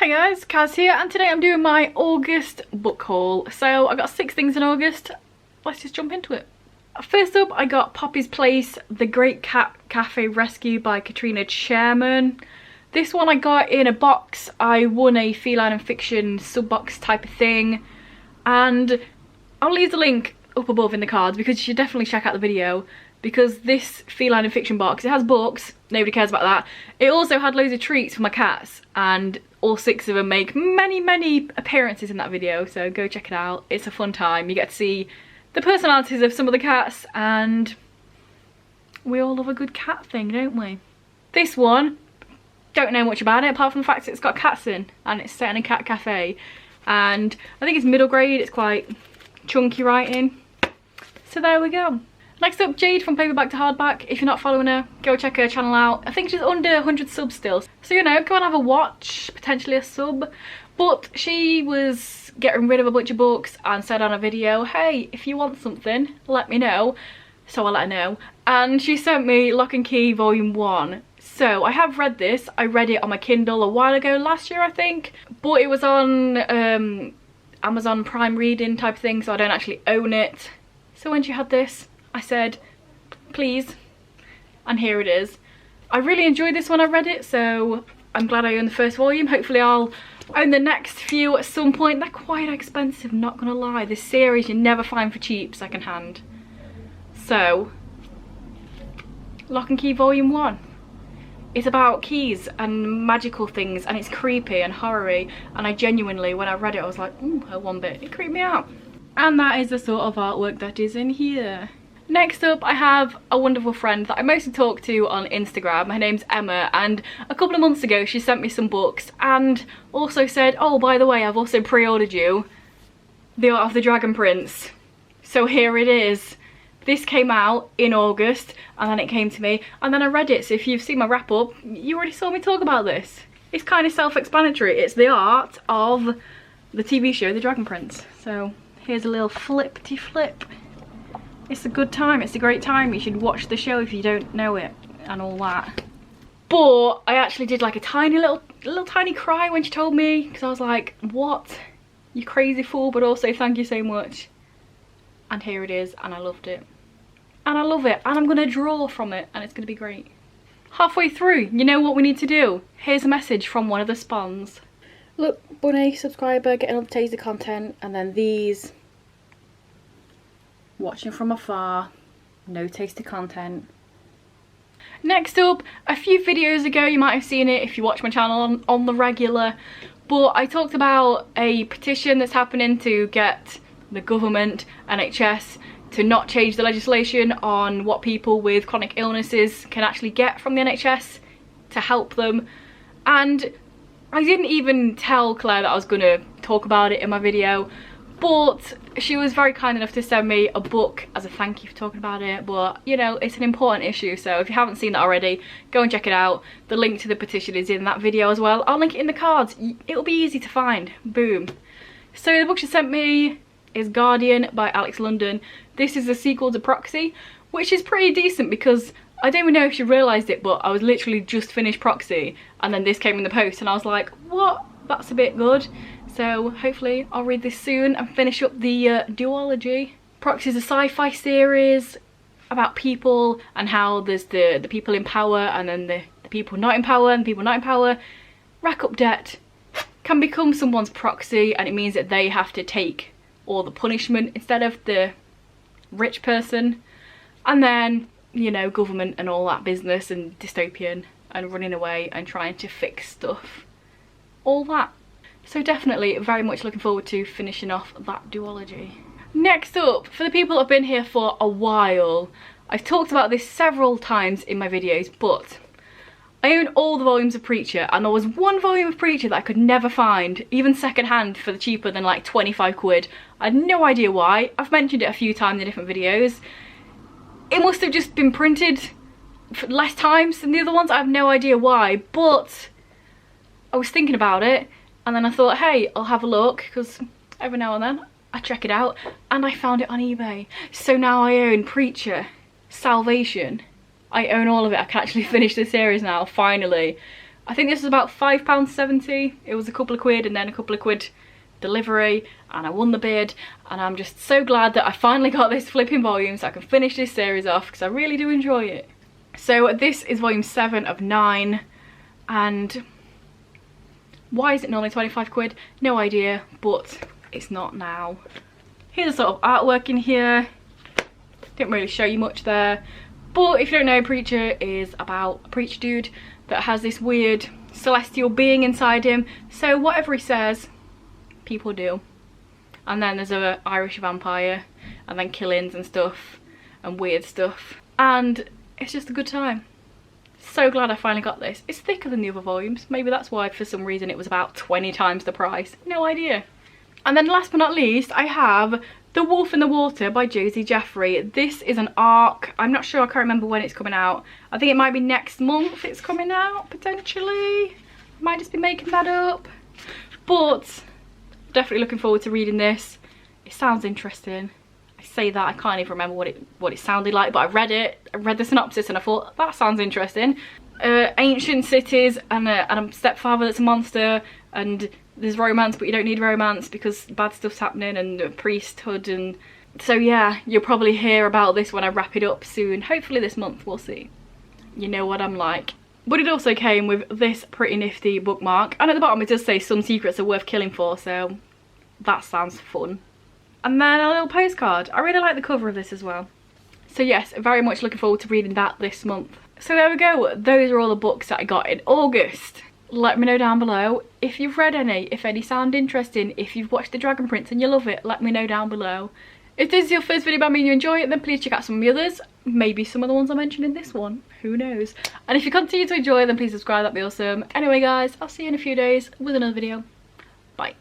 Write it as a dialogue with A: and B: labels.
A: Hey guys, Kaz here, and today I'm doing my August book haul. So I got 6 things in August. Let's just jump into it. First up, I got Poppy's Place, The Great Cat Cafe Rescue by Katrina Chairman. This one I got in a box. I won a feline and fiction sub-box type of thing, and I'll leave the link up above in the cards because you should definitely check out the video, because this feline and fiction box, it has books, nobody cares about that. It also had loads of treats for my cats, and all 6 of them make many appearances in that video, so go check it out. It's a fun time. You get to see the personalities of some of the cats, and we all love a good cat thing, don't we? This one, don't know much about it apart from the fact that it's got cats in and it's set in a cat cafe, and I think it's middle grade. It's quite chunky writing, so there we go. Next up, Jade from Paperback to Hardback. If you're not following her, go check her channel out. I think she's under 100 subs still, so you know, go and have a watch, potentially a sub. But she was getting rid of a bunch of books and said on a video, hey, if you want something, let me know. So I let her know, and she sent me Lock and Key Volume 1. So I have read this. I read it on my Kindle a while ago, last year I think, but it was on Amazon Prime Reading type thing, so I don't actually own it. So when she had this, I said, please, and here it is. I really enjoyed this when I read it, so I'm glad I own the first volume. Hopefully I'll own the next few at some point. They're quite expensive, not gonna lie. This series you never find for cheap secondhand. So, Lock and Key Volume 1. It's about keys and magical things, and it's creepy and horror-y, and I genuinely, when I read it, I was like, ooh, at one bit, it creeped me out. And that is the sort of artwork that is in here. Next up, I have a wonderful friend that I mostly talk to on Instagram. Her name's Emma, and a couple of months ago she sent me some books and also said, oh, by the way, I've also pre-ordered you The Art of the Dragon Prince. So here it is. This came out in August, and then it came to me, and then I read it. So if you've seen my wrap up, you already saw me talk about this. It's kind of self-explanatory. It's the art of the TV show The Dragon Prince. So here's a little flip-ty-flip. It's a good time, it's a great time. You should watch the show if you don't know it and all that. But I actually did like a tiny little tiny cry when she told me, because I was like, what? You crazy fool, but also thank you so much. And here it is, and I loved it. And I love it, and I'm gonna draw from it, and it's gonna be great. Halfway through, you know what we need to do? Here's a message from one of the spawns. Look, bunny, subscriber, getting up to taste the content, and then these. Watching from afar, no tasty content. Next up, a few videos ago, you might have seen it if you watch my channel on the regular, but I talked about a petition that's happening to get the government, NHS, to not change the legislation on what people with chronic illnesses can actually get from the NHS to help them. And I didn't even tell Claire that I was going to talk about it in my video, but she was very kind enough to send me a book as a thank you for talking about it. But you know, it's an important issue, so if you haven't seen that already, go and check it out. The link to the petition is in that video as well. I'll link it in the cards. It'll be easy to find. Boom. So the book she sent me is Guardian by Alex London. This is a sequel to Proxy, which is pretty decent because I don't even know if she realised it, but I was literally just finished Proxy and then this came in the post and I was like, what? That's a bit good. So hopefully I'll read this soon and finish up the duology. Proxy is a sci-fi series about people and how there's the people in power and then the people not in power, and the people not in power rack up debt, can become someone's proxy, and it means that they have to take all the punishment instead of the rich person. And then, you know, government and all that business and dystopian and running away and trying to fix stuff. All that. So definitely very much looking forward to finishing off that duology. Next up, for the people that have been here for a while, I've talked about this several times in my videos, but I own all the volumes of Preacher, and there was one volume of Preacher that I could never find, even second hand, for cheaper than like 25 quid. I had no idea why. I've mentioned it a few times in different videos. It must have just been printed for less times than the other ones. I have no idea why, but I was thinking about it. And then I thought, hey, I'll have a look, because every now and then I check it out, and I found it on eBay. So now I own Preacher, Salvation. I own all of it. I can actually finish the series now, finally. I think this was about £5.70. It was a couple of quid and then a couple of quid delivery, and I won the bid, and I'm just so glad that I finally got this flipping volume so I can finish this series off because I really do enjoy it. So this is volume 7 of 9, and why is it normally 25 quid? No idea, but it's not now. Here's a sort of artwork in here. Didn't really show you much there, but if you don't know, Preacher is about a preacher dude that has this weird celestial being inside him, so whatever he says, people do. And then there's a Irish vampire, and then killings and stuff, and weird stuff, and it's just a good time. So glad I finally got this. It's thicker than the other volumes. Maybe that's why for some reason it was about 20 times the price. No idea. And then last but not least, I have The Wolf in the Water by Josie Jeffrey. This is an arc. I'm not sure, I can't remember when it's coming out. I think it might be next month it's coming out, potentially. Might just be making that up. But definitely looking forward to reading this. It sounds interesting. I say that, I can't even remember what it sounded like, but I read the synopsis and I thought, that sounds interesting. Ancient cities and a stepfather that's a monster, and there's romance, but you don't need romance because bad stuff's happening, and priesthood, and so yeah, you'll probably hear about this when I wrap it up soon. Hopefully this month, we'll see. You know what I'm like. But it also came with this pretty nifty bookmark, and at the bottom it does say some secrets are worth killing for, so that sounds fun. And then a little postcard. I really like the cover of this as well. So yes, very much looking forward to reading that this month. So there we go, those are all the books that I got in August. Let me know down below if you've read any, if any sound interesting, if you've watched The Dragon Prince and you love it, let me know down below. If this is your first video by me and you enjoy it, then please check out some of the others. Maybe some of the ones I mentioned in this one, who knows. And if you continue to enjoy, then please subscribe, that'd be awesome. Anyway guys, I'll see you in a few days with another video. Bye.